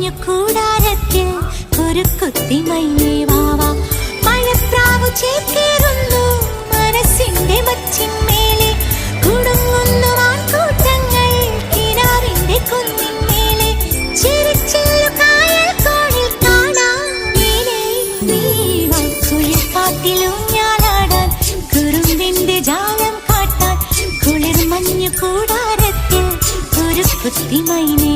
മഞ്ഞു കൂടാരത്തിൽ ഒരു കുത്തിമൈനേ വാവാ. മഴപ്രാവു ചേക്കേറുന്നു മനസ്സിന്റെ മച്ചിന്മേലെ. കുടുങ്ങുന്നു ആൺകൂട്ടങ്ങൾ കിനാവിന്റെ കുന്നിന്മേലെ. ചിരിച്ചില്ലു കായൽ കോണിൽ കാണാം നീലേ നീവാ. കുളിർക്കാട്ടിലും ഞാനാടാൻ കുറുമ്പിന്റെ ജാലം കാട്ടാൻ കുളിർ മഞ്ഞു കൂടാരത്തിൽ ഒരു കുത്തിമൈനേ.